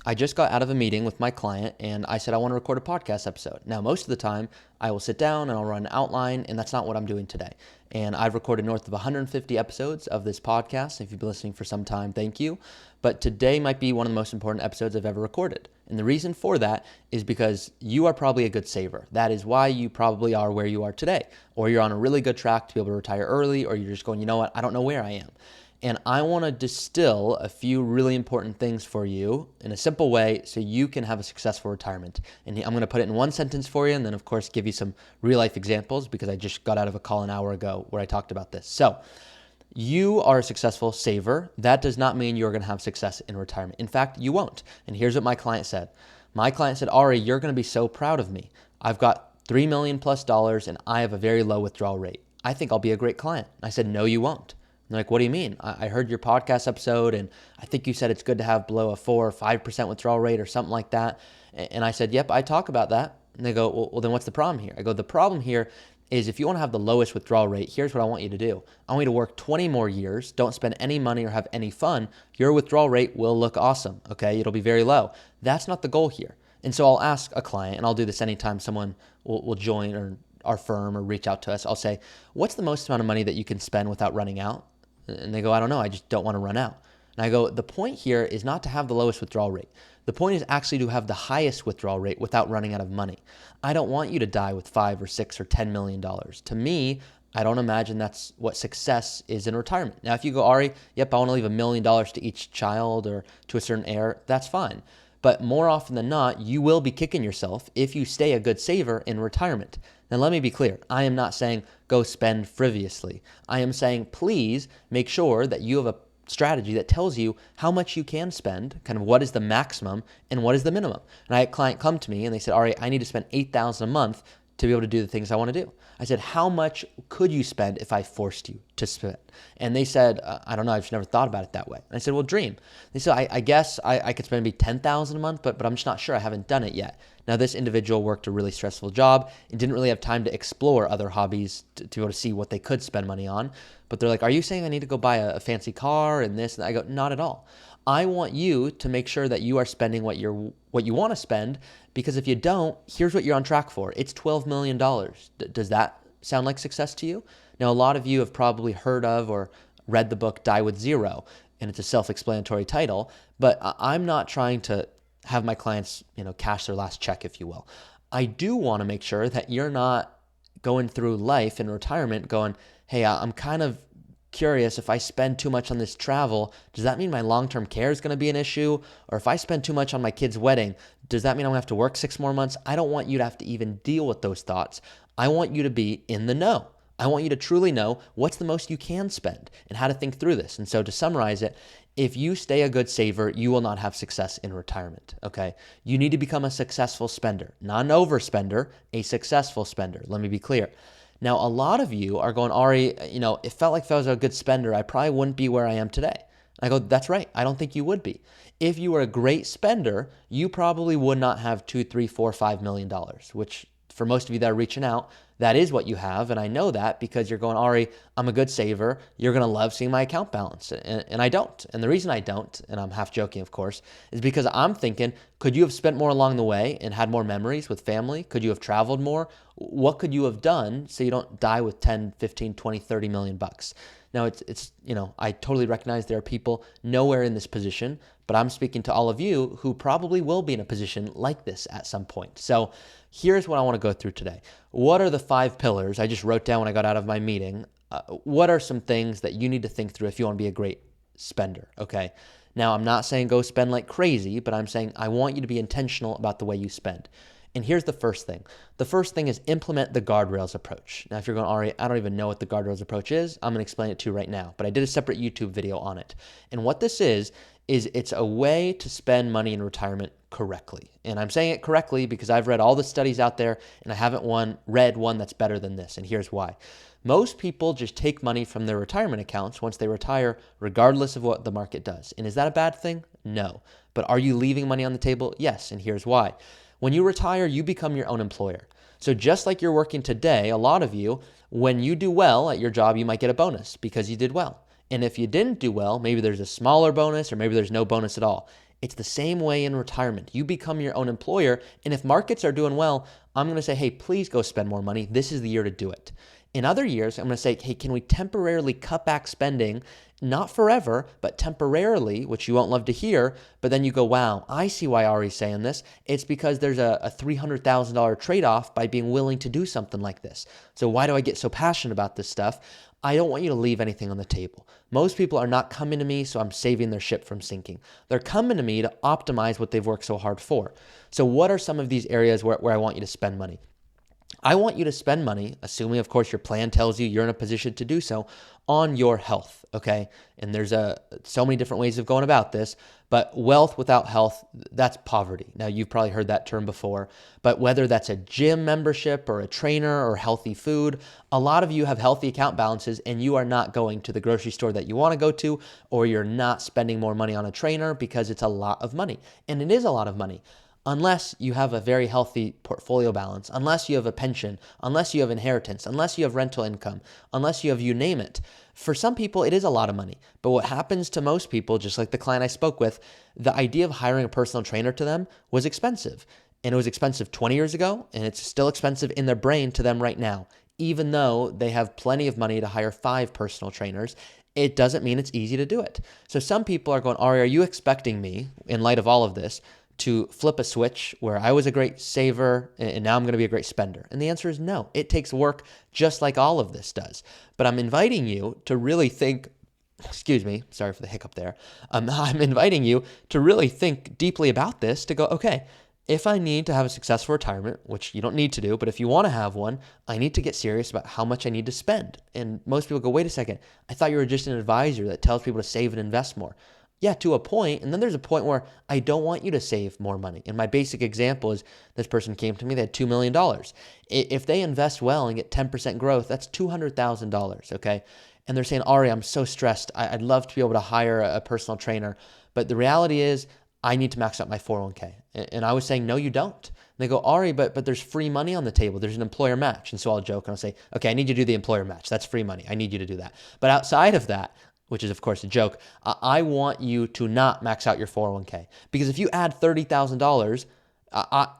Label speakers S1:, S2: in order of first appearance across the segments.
S1: I just got out of a meeting with my client and I said, I want to record a podcast episode. Now, most of the time, I will sit down and I'll run an outline, and that's not what I'm doing today. And I've recorded north of 150 episodes of this podcast. If you've been listening for some time, thank you. But today might be one of the most important episodes I've ever recorded. And the reason for that is because you are probably a good saver. That is why you probably are where you are today. Or you're on a really good track to be able to retire early, or you're just going, you know what, I don't know where I am. And I want to distill a few really important things for you in a simple way so you can have a successful retirement. And I'm going to put it in one sentence for you and then, of course, give you some real life examples because I just got out of a call an hour ago where I talked about this. So you are a successful saver. That does not mean you're going to have success in retirement. In fact, you won't. And here's what my client said. My client said, Ari, you're going to be so proud of me. I've got $3 million plus and I have a very low withdrawal rate. I think I'll be a great client. I said, no, you won't. They're like, what do you mean? I heard your podcast episode and I think you said it's good to have below a 4 or 5% withdrawal rate or something like that. And I said, yep, I talk about that. And they go, well, then what's the problem here? I go, the problem here is if you want to have the lowest withdrawal rate, here's what I want you to do. I want you to work 20 more years, don't spend any money or have any fun. Your withdrawal rate will look awesome, okay? It'll be very low. That's not the goal here. And so I'll ask a client, and I'll do this anytime someone will join or our firm or reach out to us. I'll say, what's the most amount of money that you can spend without running out? And they go, I don't know, I just don't want to run out. And I go, the point here is not to have the lowest withdrawal rate. The point is actually to have the highest withdrawal rate without running out of money. I don't want you to die with $5 or $6 or $10 million. To me, I don't imagine that's what success is in retirement. Now, if you go, Ari, yep, I want to leave $1 million to each child or to a certain heir, that's fine. But more often than not, you will be kicking yourself if you stay a good saver in retirement. Now, let me be clear. I am not saying go spend frivolously. I am saying please make sure that you have a strategy that tells you how much you can spend, kind of what is the maximum and what is the minimum. And I had a client come to me and they said, Ari, I need to spend $8,000 a month to be able to do the things I want to do. I said, how much could you spend if I forced you to spend? And they said, I don't know, I've just never thought about it that way. And I said, well, dream. They said, I guess I could spend maybe $10,000 a month, but I'm just not sure. I haven't done it yet. Now, this individual worked a really stressful job and didn't really have time to explore other hobbies to be able to see what they could spend money on. But they're like, are you saying I need to go buy a fancy car and this? And I go, not at all. I want you to make sure that you are spending what you want to spend, because if you don't, here's what you're on track for. It's $12 million. Does that sound like success to you? Now, a lot of you have probably heard of or read the book Die with Zero, and it's a self-explanatory title, but I'm not trying to have my clients, cash their last check, if you will. I do want to make sure that you're not going through life in retirement going, hey, I'm kind of curious, if I spend too much on this travel, does that mean my long-term care is going to be an issue? Or if I spend too much on my kid's wedding, does that mean I'm going to have to work 6 more months? I don't want you to have to even deal with those thoughts. I want you to be in the know. I want you to truly know what's the most you can spend and how to think through this. And so to summarize it, if you stay a good saver, you will not have success in retirement, okay? You need to become a successful spender, not an overspender, a successful spender. Let me be clear. Now, a lot of you are going, Ari, it felt like if I was a good spender, I probably wouldn't be where I am today. I go, that's right. I don't think you would be. If you were a great spender, you probably would not have $2, $3, $4, $5 million, which for most of you that are reaching out, that is what you have. And I know that because you're going, Ari, I'm a good saver. You're going to love seeing my account balance. And I don't. And the reason I don't, and I'm half joking, of course, is because I'm thinking, could you have spent more along the way and had more memories with family? Could you have traveled more? What could you have done so you don't die with 10, 15, 20, 30 million bucks? Now, it's I totally recognize there are people nowhere in this position, but I'm speaking to all of you who probably will be in a position like this at some point. So here's what I want to go through today. What are the 5 pillars I just wrote down when I got out of my meeting? What are some things that you need to think through if you want to be a great spender, okay? Now, I'm not saying go spend like crazy, but I'm saying I want you to be intentional about the way you spend. And here's the first thing. The first thing is implement the guardrails approach. Now, if you're going, Ari, I don't even know what the guardrails approach is, I'm going to explain it to you right now. But I did a separate YouTube video on it. And what this is it's a way to spend money in retirement correctly. And I'm saying it correctly because I've read all the studies out there and I haven't read one that's better than this. And here's why. Most people just take money from their retirement accounts once they retire, regardless of what the market does. And is that a bad thing? No. But are you leaving money on the table? Yes. And here's why. When you retire, you become your own employer. So just like you're working today, a lot of you, when you do well at your job, you might get a bonus because you did well. And if you didn't do well, maybe there's a smaller bonus or maybe there's no bonus at all. It's the same way in retirement. You become your own employer, and if markets are doing well, I'm going to say, hey, please go spend more money. This is the year to do it. In other years, I'm going to say, hey, can we temporarily cut back spending? Not forever, but temporarily, which you won't love to hear. But then you go, wow, I see why Ari's saying this. It's because there's a $300,000 trade-off by being willing to do something like this. So why do I get so passionate about this stuff? I don't want you to leave anything on the table. Most people are not coming to me, so I'm saving their ship from sinking. They're coming to me to optimize what they've worked so hard for. So what are some of these areas where I want you to spend money? I want you to spend money, assuming, of course, your plan tells you you're in a position to do so, on your health, okay? And there's so many different ways of going about this, but wealth without health, that's poverty. Now, you've probably heard that term before, but whether that's a gym membership or a trainer or healthy food, a lot of you have healthy account balances and you are not going to the grocery store that you want to go to, or you're not spending more money on a trainer because it's a lot of money. And it is a lot of money. Unless you have a very healthy portfolio balance, unless you have a pension, unless you have inheritance, unless you have rental income, unless you have you name it. For some people, it is a lot of money. But what happens to most people, just like the client I spoke with, the idea of hiring a personal trainer to them was expensive. And it was expensive 20 years ago, and it's still expensive in their brain to them right now. Even though they have plenty of money to hire 5 personal trainers, it doesn't mean it's easy to do it. So some people are going, Ari, are you expecting me, in light of all of this, to flip a switch where I was a great saver and now I'm going to be a great spender? And the answer is no. It takes work just like all of this does. But I'm inviting you to really think, excuse me, sorry for the hiccup there. I'm inviting you to really think deeply about this, to go, okay, if I need to have a successful retirement, which you don't need to do, but if you want to have one, I need to get serious about how much I need to spend. And most people go, wait a second, I thought you were just an advisor that tells people to save and invest more. Yeah, to a point. And then there's a point where I don't want you to save more money. And my basic example is this person came to me, they had $2 million. If they invest well and get 10% growth, that's $200,000, okay? And they're saying, Ari, I'm so stressed. I'd love to be able to hire a personal trainer. But the reality is I need to max out my 401k. And I was saying, no, you don't. And they go, Ari, but there's free money on the table. There's an employer match. And so I'll joke and I'll say, okay, I need you to do the employer match. That's free money. I need you to do that. But outside of that, which is, of course, a joke, I want you to not max out your 401k. Because if you add $30,000,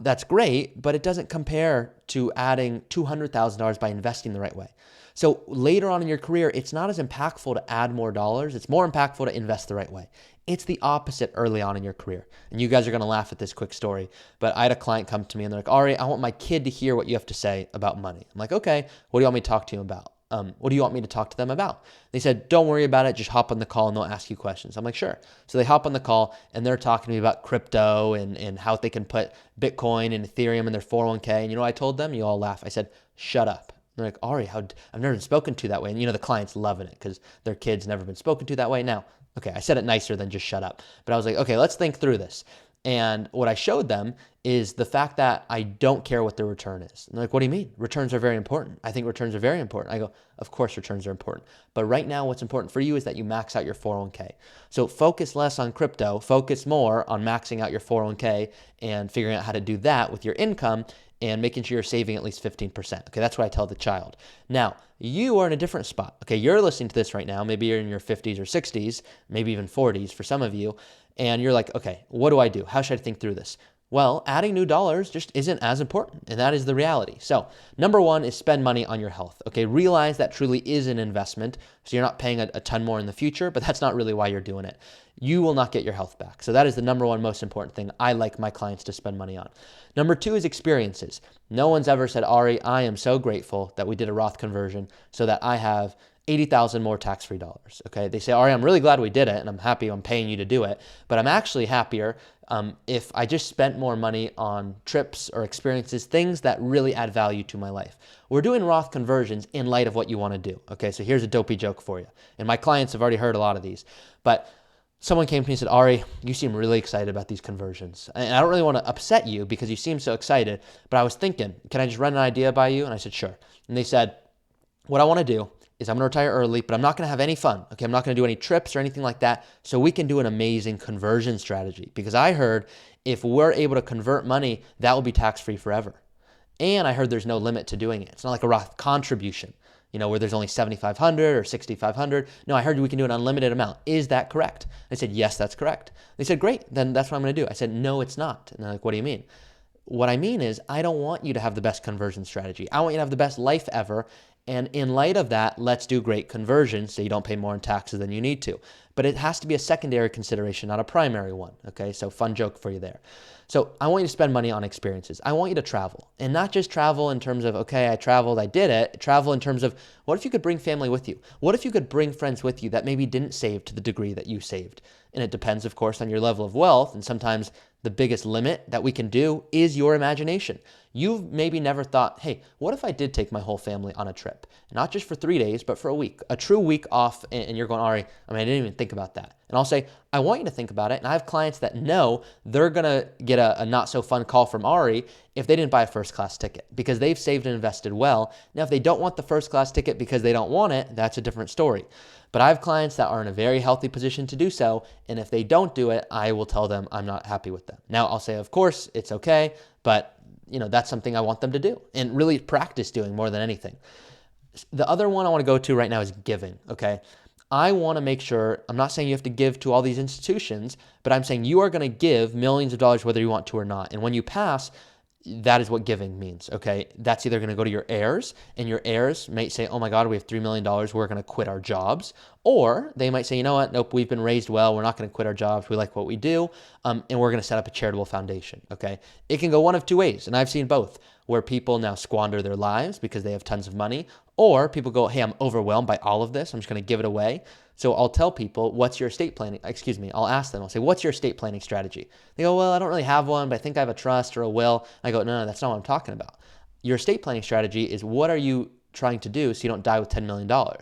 S1: that's great, but it doesn't compare to adding $200,000 by investing the right way. So later on in your career, it's not as impactful to add more dollars. It's more impactful to invest the right way. It's the opposite early on in your career. And you guys are going to laugh at this quick story, but I had a client come to me and they're like, Ari, I want my kid to hear what you have to say about money. I'm like, okay, what do you want me to talk to him about? What do you want me to talk to them about? They said, don't worry about it. Just hop on the call and they'll ask you questions. I'm like, sure. So they hop on the call and they're talking to me about crypto and how they can put Bitcoin and Ethereum in their 401k. And you know what I told them? You all laugh. I said, shut up. And they're like, Ari, I've never been spoken to that way. And the client's loving it because their kid's never been spoken to that way. Now, okay, I said it nicer than just shut up. But I was like, okay, let's think through this. And what I showed them is the fact that I don't care what their return is. And they're like, what do you mean? Returns are very important. I think returns are very important. I go, of course returns are important. But right now what's important for you is that you max out your 401k. So focus less on crypto, focus more on maxing out your 401k and figuring out how to do that with your income and making sure you're saving at least 15%. Okay, that's what I tell the child. Now, you are in a different spot. Okay, you're listening to this right now. Maybe you're in your 50s or 60s, maybe even 40s for some of you. And you're like, okay, what do I do? How should I think through this? Well, adding new dollars just isn't as important, and that is the reality. So number one is spend money on your health. Okay, realize that truly is an investment, so you're not paying a ton more in the future, but that's not really why you're doing it. You will not get your health back. So that is the number one most important thing I like my clients to spend money on. Number two is experiences. No one's ever said, Ari, I am so grateful that we did a Roth conversion so that I have 80,000 more tax-free dollars. Okay, they say, Ari, I'm really glad we did it, and I'm happy I'm paying you to do it, but I'm actually happier if I just spent more money on trips or experiences, things that really add value to my life. We're doing Roth conversions in light of what you want to do. Okay, so here's a dopey joke for you, and my clients have already heard a lot of these, but someone came to me and said, Ari, you seem really excited about these conversions. And I don't really want to upset you because you seem so excited, but I was thinking, can I just run an idea by you? And I said, sure. And they said, what I want to do is I'm going to retire early, but I'm not going to have any fun. Okay, I'm not going to do any trips or anything like that. So we can do an amazing conversion strategy because I heard if we're able to convert money, that will be tax-free forever. And I heard there's no limit to doing it. It's not like a Roth contribution. where there's only 7,500 or 6,500. No, I heard we can do an unlimited amount. Is that correct? I said, yes, that's correct. They said, great, then that's what I'm going to do. I said, no, it's not. And they're like, what do you mean? What I mean is, I don't want you to have the best conversion strategy. I want you to have the best life ever. And in light of that, let's do great conversions so you don't pay more in taxes than you need to. But it has to be a secondary consideration, not a primary one. Okay, so fun joke for you there. So I want you to spend money on experiences. I want you to travel, and not just travel in terms of, okay, I traveled, I did it. Travel in terms of, what if you could bring family with you? What if you could bring friends with you that maybe didn't save to the degree that you saved? And it depends, of course, on your level of wealth. And sometimes the biggest limit that we can do is your imagination. You've maybe never thought, hey, what if I did take my whole family on a trip? Not just for 3 days, but for a week, a true week off. And you're going, Ari, I didn't even think about that. And I'll say, I want you to think about it. And I have clients that know they're going to get a not so fun call from Ari if they didn't buy a first class ticket because they've saved and invested well. Now, if they don't want the first class ticket because they don't want it, that's a different story. But I have clients that are in a very healthy position to do so. And if they don't do it, I will tell them I'm not happy with them. Now, I'll say, of course, it's okay, but that's something I want them to do and really practice doing more than anything. The other one I want to go to right now is giving, okay? I want to make sure, I'm not saying you have to give to all these institutions, but I'm saying you are going to give millions of dollars whether you want to or not. And when you pass, that is what giving means, okay? That's either going to go to your heirs, and your heirs might say, oh my God, we have $3 million, we're going to quit our jobs. Or they might say, you know what, nope, we've been raised well, we're not going to quit our jobs, we like what we do, and we're going to set up a charitable foundation, okay? It can go one of two ways, and I've seen both, where people now squander their lives because they have tons of money, or people go, hey, I'm overwhelmed by all of this, I'm just going to give it away. So I'll tell people, what's your estate planning? I'll ask them, I'll say, what's your estate planning strategy? They go, well, I don't really have one, but I think I have a trust or a will. I go, no, that's not what I'm talking about. Your estate planning strategy is, what are you trying to do so you don't die with $10 million? They're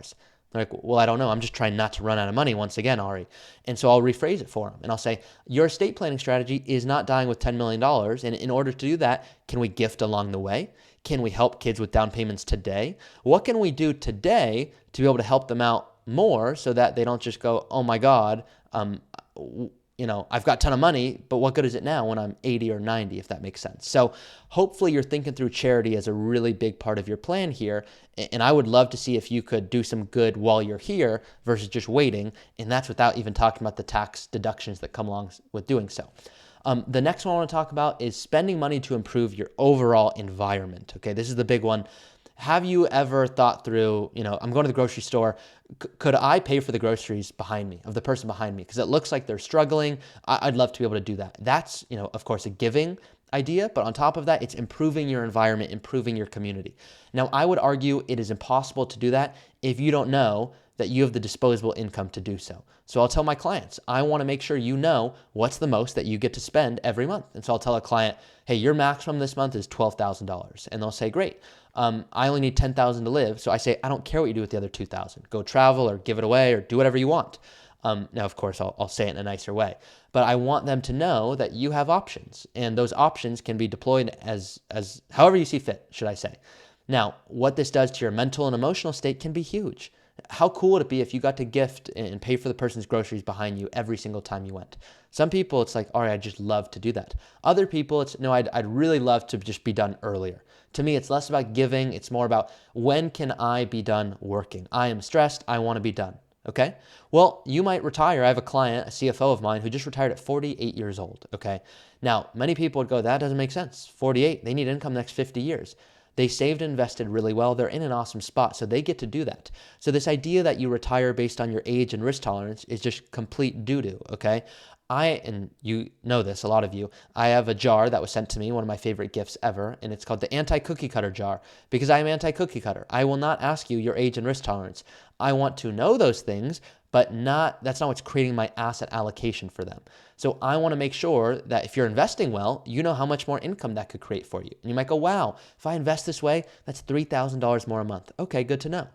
S1: like, well, I don't know. I'm just trying not to run out of money once again, Ari. And so I'll rephrase it for them. And I'll say, your estate planning strategy is not dying with $10 million. And in order to do that, can we gift along the way? Can we help kids with down payments today? What can we do today to be able to help them out more so that they don't just go, oh my God, I've got a ton of money, but what good is it now when I'm 80 or 90, if that makes sense? So hopefully you're thinking through charity as a really big part of your plan here. And I would love to see if you could do some good while you're here versus just waiting. And that's without even talking about the tax deductions that come along with doing so. The next one I want to talk about is spending money to improve your overall environment. Okay, this is the big one. Have you ever thought through, I'm going to the grocery store, could I pay for the groceries behind me, of the person behind me? Because it looks like they're struggling. I'd love to be able to do that. That's, of course, a giving idea, but on top of that, it's improving your environment, improving your community. Now, I would argue it is impossible to do that if you don't know that you have the disposable income to do so. So I'll tell my clients, I want to make sure you know what's the most that you get to spend every month. And so I'll tell a client, hey, your maximum this month is $12,000. And they'll say, great, I only need $10,000 to live. So I say, I don't care what you do with the other $2,000. Go travel or give it away or do whatever you want. Now, of course, I'll say it in a nicer way. But I want them to know that you have options. And those options can be deployed as however you see fit, should I say. Now, what this does to your mental and emotional state can be huge. How cool would it be if you got to gift and pay for the person's groceries behind you every single time you went? Some people, it's like, all right, I'd just love to do that. Other people, it's, no, I'd really love to just be done earlier. To me, it's less about giving. It's more about, when can I be done working? I am stressed. I want to be done. Okay? Well, you might retire. I have a client, a CFO of mine, who just retired at 48 years old. Okay? Now, many people would go, that doesn't make sense. 48, they need income the next 50 years. They saved and invested really well. They're in an awesome spot, so they get to do that. So this idea that you retire based on your age and risk tolerance is just complete doo-doo, okay? And you know this, a lot of you, I have a jar that was sent to me, one of my favorite gifts ever, and it's called the anti-cookie cutter jar, because I am anti-cookie cutter. I will not ask you your age and risk tolerance. I want to know those things, but that's not what's creating my asset allocation for them. So I want to make sure that if you're investing well, you know how much more income that could create for you. And you might go, wow, if I invest this way, that's $3,000 more a month. Okay, good to know.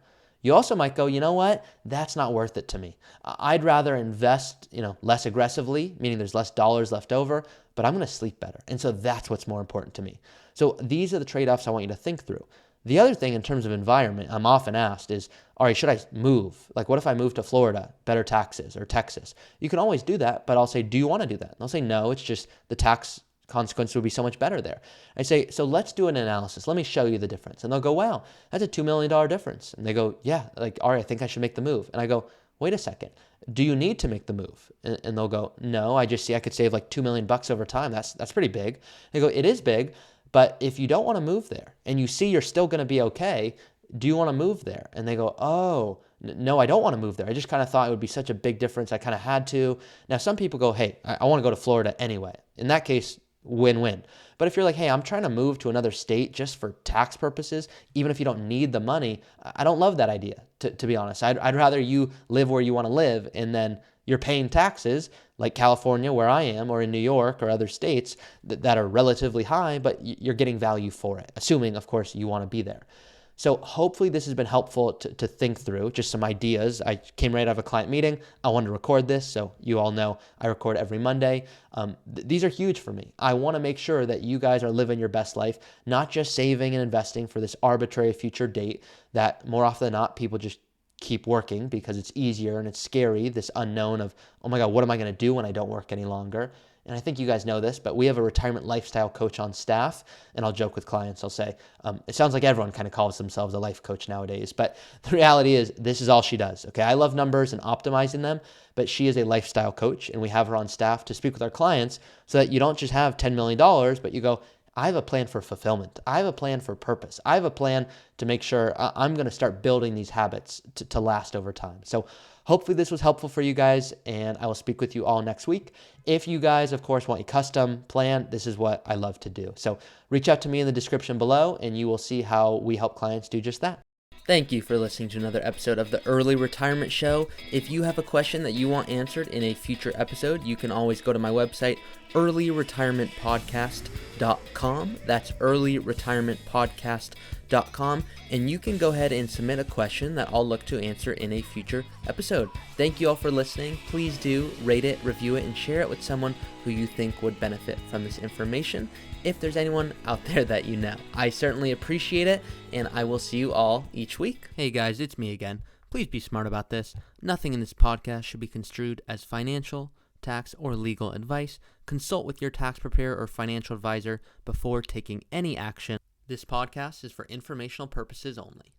S1: You also might go, you know what? That's not worth it to me. I'd rather invest, less aggressively, meaning there's less dollars left over, but I'm going to sleep better. And so that's what's more important to me. So these are the trade-offs I want you to think through. The other thing in terms of environment, I'm often asked is, all right, should I move? Like, what if I move to Florida, better taxes, or Texas? You can always do that, but I'll say, do you want to do that? And I'll say, no, it's just the tax consequences would be so much better there. I say, so let's do an analysis. Let me show you the difference. And they'll go, wow, that's a $2 million difference. And they go, yeah, like, all right, I think I should make the move. And I go, wait a second. Do you need to make the move? And they'll go, no, I just see I could save like $2 million over time. That's pretty big. They go, it is big, but if you don't want to move there and you see you're still going to be okay, do you want to move there? And they go, oh, no, I don't want to move there. I just kind of thought it would be such a big difference. I kind of had to. Now, some people go, hey, I want to go to Florida anyway. In that case, win-win. But if you're like, hey, I'm trying to move to another state just for tax purposes, even if you don't need the money, I don't love that idea, to be honest. I'd rather you live where you want to live, and then you're paying taxes like California, where I am, or in New York or other states that are relatively high, but you're getting value for it, assuming, of course, you want to be there. So hopefully this has been helpful to think through, just some ideas. I came right out of a client meeting. I wanted to record this, so you all know I record every Monday. These are huge for me. I want to make sure that you guys are living your best life, not just saving and investing for this arbitrary future date that more often than not, people just keep working because it's easier and it's scary, this unknown of, oh my God, what am I going to do when I don't work any longer? And I think you guys know this, but we have a retirement lifestyle coach on staff, and I'll joke with clients. I'll say, it sounds like everyone kind of calls themselves a life coach nowadays, but the reality is this is all she does. Okay, I love numbers and optimizing them, but she is a lifestyle coach, and we have her on staff to speak with our clients so that you don't just have $10 million, but you go, I have a plan for fulfillment. I have a plan for purpose. I have a plan to make sure I'm going to start building these habits to last over time. So hopefully this was helpful for you guys, and I will speak with you all next week. If you guys, of course, want a custom plan, this is what I love to do. So reach out to me in the description below, and you will see how we help clients do just that. Thank you for listening to another episode of the Early Retirement Show. If you have a question that you want answered in a future episode, you can always go to my website, earlyretirementpodcast.com. That's earlyretirementpodcast.com, and you can go ahead and submit a question that I'll look to answer in a future episode. Thank you all for listening. Please do rate it, review it, and share it with someone who you think would benefit from this information, if there's anyone out there that you know. I certainly appreciate it, and I will see you all each week. Hey guys, it's me again. Please be smart about this. Nothing in this podcast should be construed as financial, tax, or legal advice. Consult with your tax preparer or financial advisor before taking any action. This podcast is for informational purposes only.